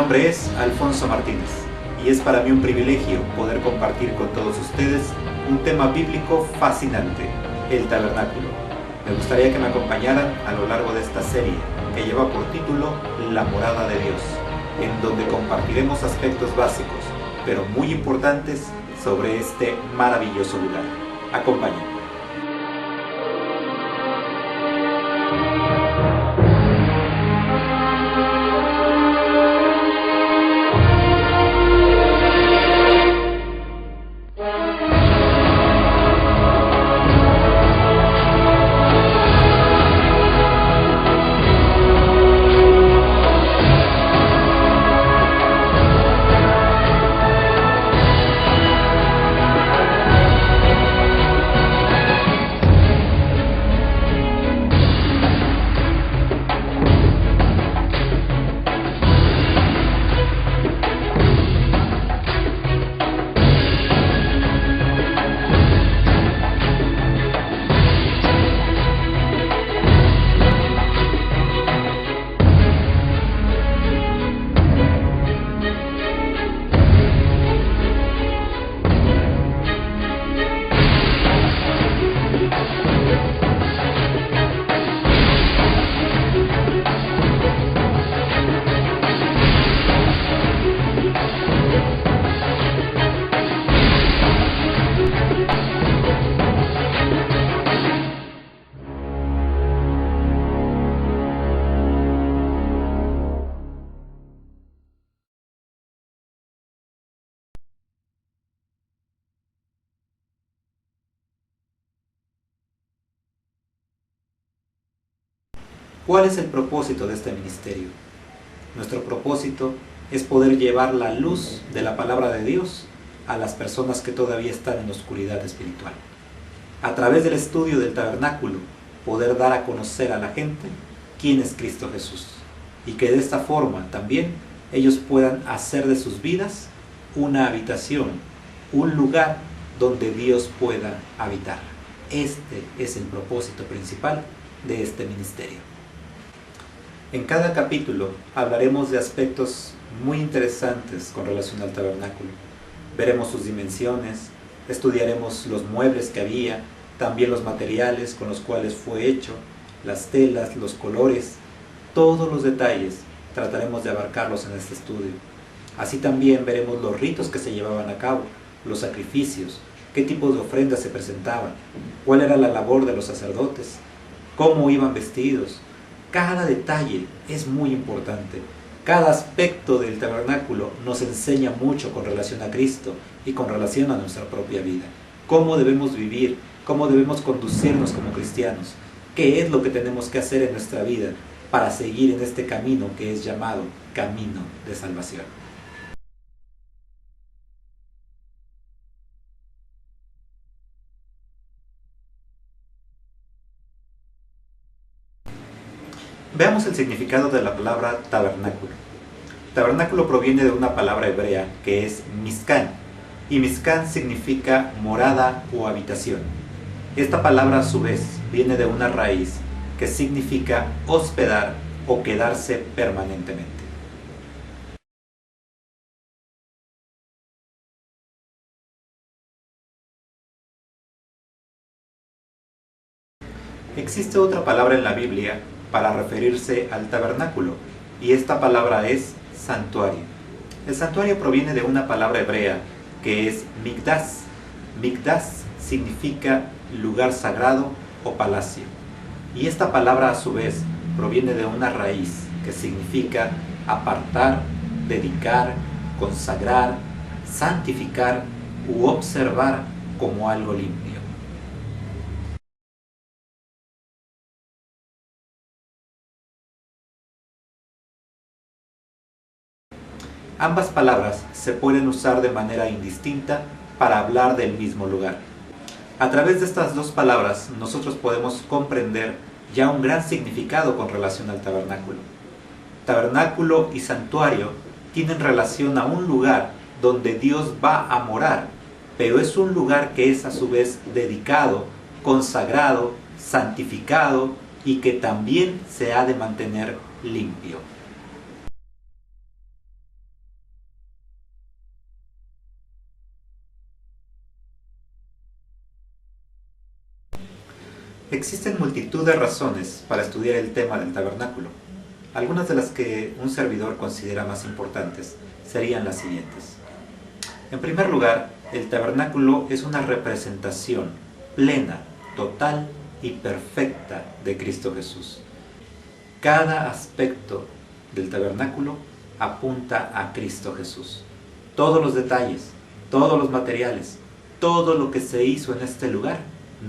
nombre es Alfonso Martínez y es para mí un privilegio poder compartir con todos ustedes un tema bíblico fascinante, el tabernáculo. Me gustaría que me acompañaran a lo largo de esta serie que lleva por título La morada de Dios, en donde compartiremos aspectos básicos, pero muy importantes sobre este maravilloso lugar. Acompáñenme. ¿Cuál es el propósito de este ministerio? Nuestro propósito es poder llevar la luz de la palabra de Dios a las personas que todavía están en la oscuridad espiritual. A través del estudio del tabernáculo, poder dar a conocer a la gente quién es Cristo Jesús y que de esta forma también ellos puedan hacer de sus vidas una habitación, un lugar donde Dios pueda habitar. Este es el propósito principal de este ministerio. En cada capítulo hablaremos de aspectos muy interesantes con relación al tabernáculo. Veremos sus dimensiones, estudiaremos los muebles que había, también los materiales con los cuales fue hecho, las telas, los colores, todos los detalles trataremos de abarcarlos en este estudio. Así también veremos los ritos que se llevaban a cabo, los sacrificios, qué tipos de ofrendas se presentaban, cuál era la labor de los sacerdotes, cómo iban vestidos. Cada detalle es muy importante. Cada aspecto del tabernáculo nos enseña mucho con relación a Cristo y con relación a nuestra propia vida. Cómo debemos vivir, cómo debemos conducirnos como cristianos, qué es lo que tenemos que hacer en nuestra vida para seguir en este camino que es llamado camino de salvación. Veamos el significado de la palabra tabernáculo. Tabernáculo proviene de una palabra hebrea que es Mizkan, y Mizkan significa morada o habitación. Esta palabra a su vez viene de una raíz que significa hospedar o quedarse permanentemente. Existe otra palabra en la Biblia para referirse al tabernáculo, y esta palabra es santuario. El santuario proviene de una palabra hebrea que es Mikdash. Mikdash significa lugar sagrado o palacio, y esta palabra a su vez proviene de una raíz que significa apartar, dedicar, consagrar, santificar u observar como algo limpio. Ambas palabras se pueden usar de manera indistinta para hablar del mismo lugar. A través de estas dos palabras nosotros podemos comprender ya un gran significado con relación al tabernáculo. Tabernáculo y santuario tienen relación a un lugar donde Dios va a morar, pero es un lugar que es a su vez dedicado, consagrado, santificado y que también se ha de mantener limpio. Existen multitud de razones para estudiar el tema del tabernáculo. Algunas de las que un servidor considera más importantes serían las siguientes. En primer lugar, el tabernáculo es una representación plena, total y perfecta de Cristo Jesús. Cada aspecto del tabernáculo apunta a Cristo Jesús. Todos los detalles, todos los materiales, todo lo que se hizo en este lugar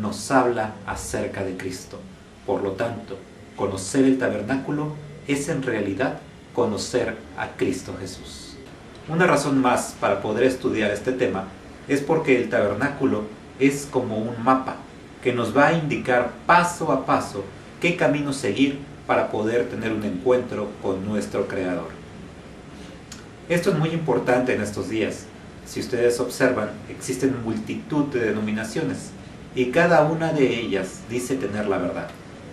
nos habla acerca de Cristo. Por lo tanto, conocer el tabernáculo es en realidad conocer a Cristo Jesús. Una razón más para poder estudiar este tema es porque el tabernáculo es como un mapa que nos va a indicar paso a paso qué camino seguir para poder tener un encuentro con nuestro Creador. Esto es muy importante en estos días. Si ustedes observan, existen multitud de denominaciones y cada una de ellas dice tener la verdad.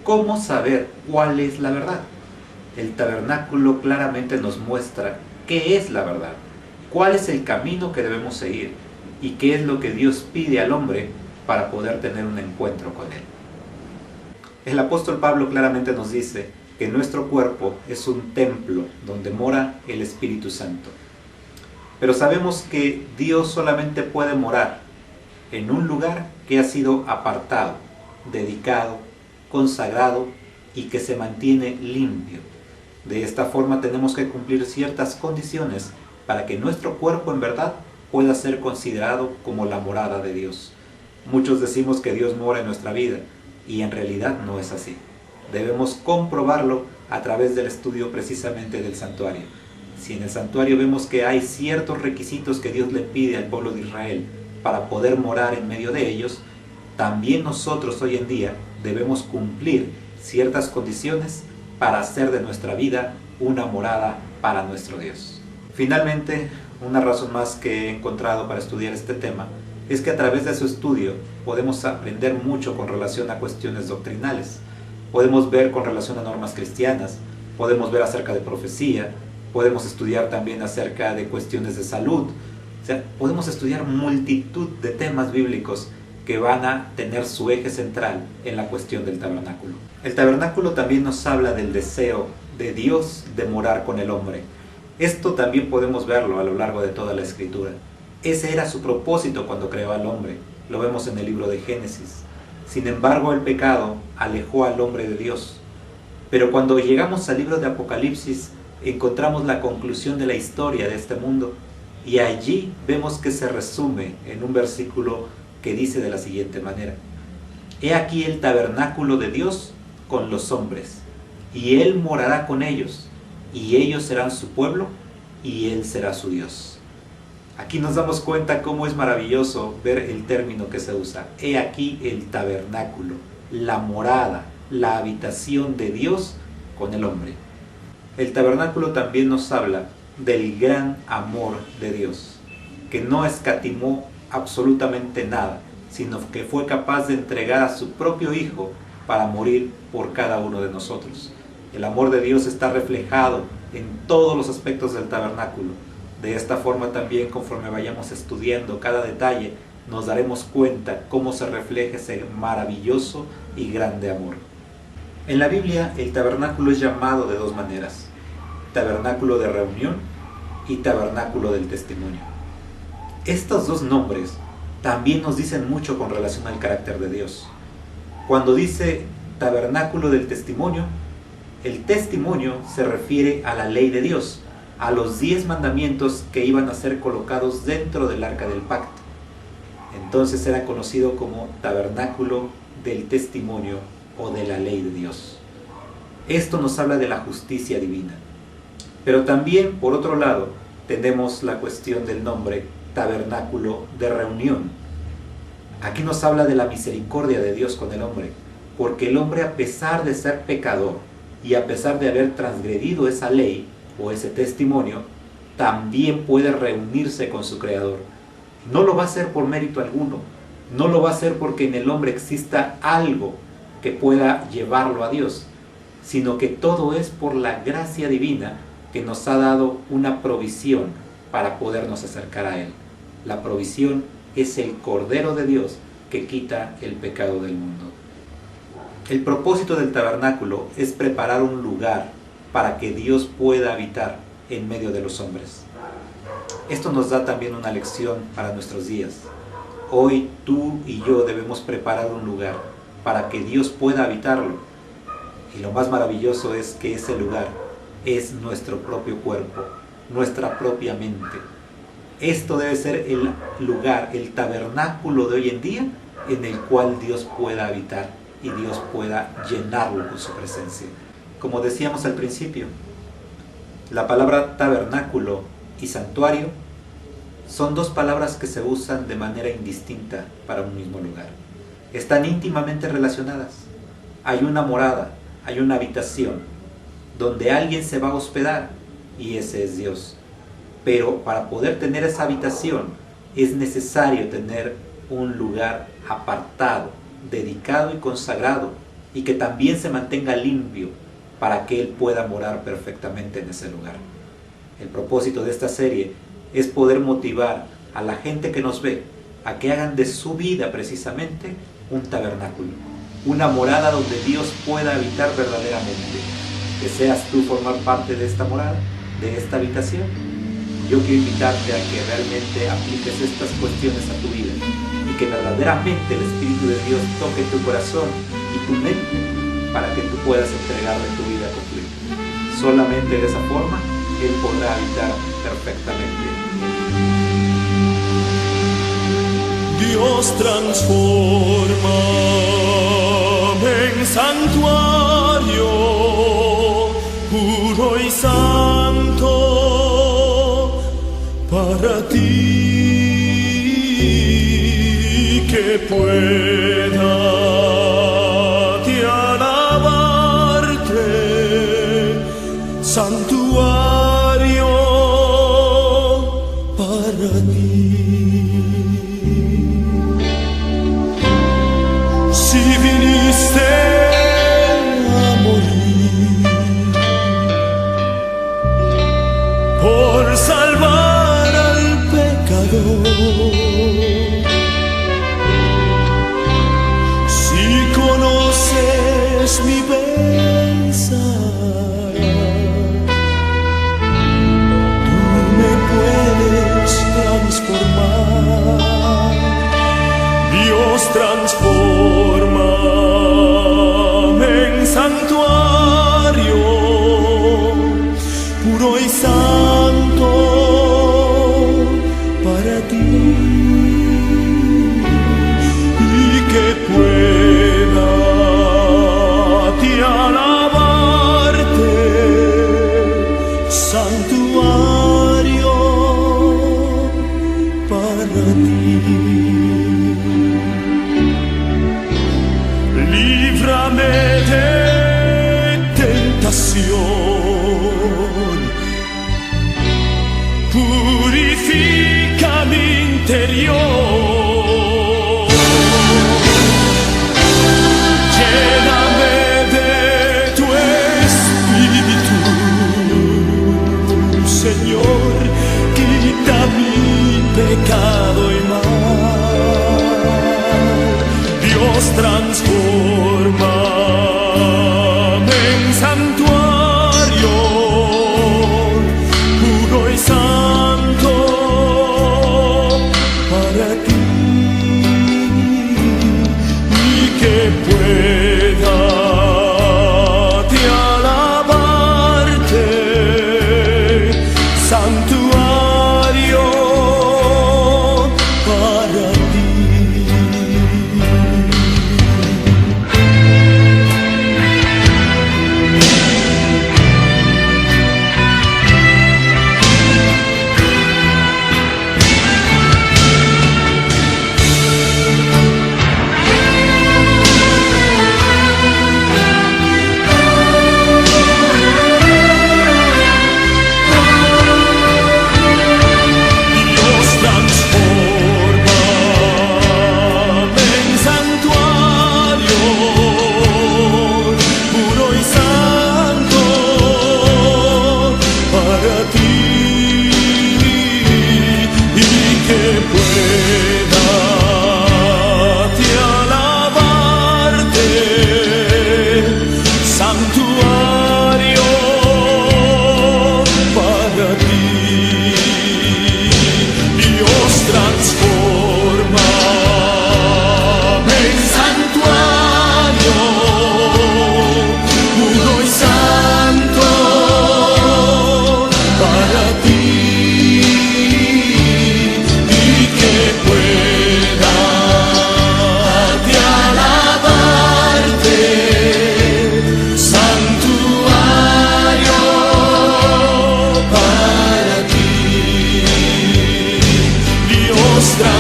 ¿Cómo saber cuál es la verdad? El tabernáculo claramente nos muestra qué es la verdad, cuál es el camino que debemos seguir y qué es lo que Dios pide al hombre para poder tener un encuentro con Él. El apóstol Pablo claramente nos dice que nuestro cuerpo es un templo donde mora el Espíritu Santo. Pero sabemos que Dios solamente puede morar en un lugar que ha sido apartado, dedicado, consagrado y que se mantiene limpio. De esta forma tenemos que cumplir ciertas condiciones para que nuestro cuerpo en verdad pueda ser considerado como la morada de Dios. Muchos decimos que Dios mora en nuestra vida y en realidad no es así. Debemos comprobarlo a través del estudio precisamente del santuario. Si en el santuario vemos que hay ciertos requisitos que Dios le pide al pueblo de Israel para poder morar en medio de ellos, también nosotros hoy en día debemos cumplir ciertas condiciones para hacer de nuestra vida una morada para nuestro Dios. Finalmente, una razón más que he encontrado para estudiar este tema es que a través de su estudio podemos aprender mucho con relación a cuestiones doctrinales. Podemos ver con relación a normas cristianas, podemos ver acerca de profecía, podemos estudiar también acerca de cuestiones de salud. O sea, podemos estudiar multitud de temas bíblicos que van a tener su eje central en la cuestión del tabernáculo. El tabernáculo también nos habla del deseo de Dios de morar con el hombre. Esto también podemos verlo a lo largo de toda la Escritura. Ese era su propósito cuando creó al hombre. Lo vemos en el libro de Génesis. Sin embargo, el pecado alejó al hombre de Dios. Pero cuando llegamos al libro de Apocalipsis, encontramos la conclusión de la historia de este mundo. Y allí vemos que se resume en un versículo que dice de la siguiente manera: He aquí el tabernáculo de Dios con los hombres, y Él morará con ellos, y ellos serán su pueblo, y Él será su Dios. Aquí nos damos cuenta cómo es maravilloso ver el término que se usa. He aquí el tabernáculo, la morada, la habitación de Dios con el hombre. El tabernáculo también nos habla del gran amor de Dios, que no escatimó absolutamente nada, sino que fue capaz de entregar a su propio Hijo para morir por cada uno de nosotros. El amor de Dios está reflejado en todos los aspectos del tabernáculo. De esta forma también, conforme vayamos estudiando cada detalle, nos daremos cuenta cómo se refleja ese maravilloso y grande amor. En la Biblia, el tabernáculo es llamado de dos maneras: tabernáculo de reunión y tabernáculo del testimonio. Estos dos nombres también nos dicen mucho con relación al carácter de Dios. Cuando dice tabernáculo del testimonio, el testimonio se refiere a la ley de Dios, a los 10 mandamientos que iban a ser colocados dentro del arca del pacto. Entonces era conocido como tabernáculo del testimonio o de la ley de Dios. Esto nos habla de la justicia divina. Pero también, por otro lado, tenemos la cuestión del nombre tabernáculo de reunión. Aquí nos habla de la misericordia de Dios con el hombre, porque el hombre, a pesar de ser pecador y a pesar de haber transgredido esa ley o ese testimonio, también puede reunirse con su Creador. No lo va a hacer por mérito alguno, no lo va a hacer porque en el hombre exista algo que pueda llevarlo a Dios, sino que todo es por la gracia divina que nos ha dado una provisión para podernos acercar a Él. La provisión es el Cordero de Dios que quita el pecado del mundo. El propósito del tabernáculo es preparar un lugar para que Dios pueda habitar en medio de los hombres. Esto nos da también una lección para nuestros días. Hoy tú y yo debemos preparar un lugar para que Dios pueda habitarlo. Y lo más maravilloso es que ese lugar es nuestro propio cuerpo, nuestra propia mente. Esto debe ser el lugar, el tabernáculo de hoy en día en el cual Dios pueda habitar y Dios pueda llenarlo con su presencia. Como decíamos al principio, la palabra tabernáculo y santuario son dos palabras que se usan de manera indistinta para un mismo lugar. Están íntimamente relacionadas. Hay una morada, hay una habitación donde alguien se va a hospedar y ese es Dios. Pero para poder tener esa habitación es necesario tener un lugar apartado, dedicado y consagrado, y que también se mantenga limpio para que Él pueda morar perfectamente en ese lugar. El propósito de esta serie es poder motivar a la gente que nos ve a que hagan de su vida precisamente un tabernáculo, una morada donde Dios pueda habitar verdaderamente. ¿Deseas tú formar parte de esta morada, de esta habitación? Yo quiero invitarte a que realmente apliques estas cuestiones a tu vida y que verdaderamente el Espíritu de Dios toque tu corazón y tu mente para que tú puedas entregarle tu vida completa. Solamente de esa forma Él podrá habitar perfectamente. Dios transforma en santuario puro y santo para ti, que pueda te alabarte, santuario para ti. Si viniste a morir por salvar al pecador, si conoces mi pensar, tú me puedes transformar. Dios transforma en santuario puro y santo para ti, y que pueda te alabarte, santuario para ti. Líbrame de tentación, purifica mi interior, lléname de tu espíritu, Señor, quita mi pecado y mal. Dios transforma en santuario puro y santo para ti, y que pueda te alabarte, santuario mostrar.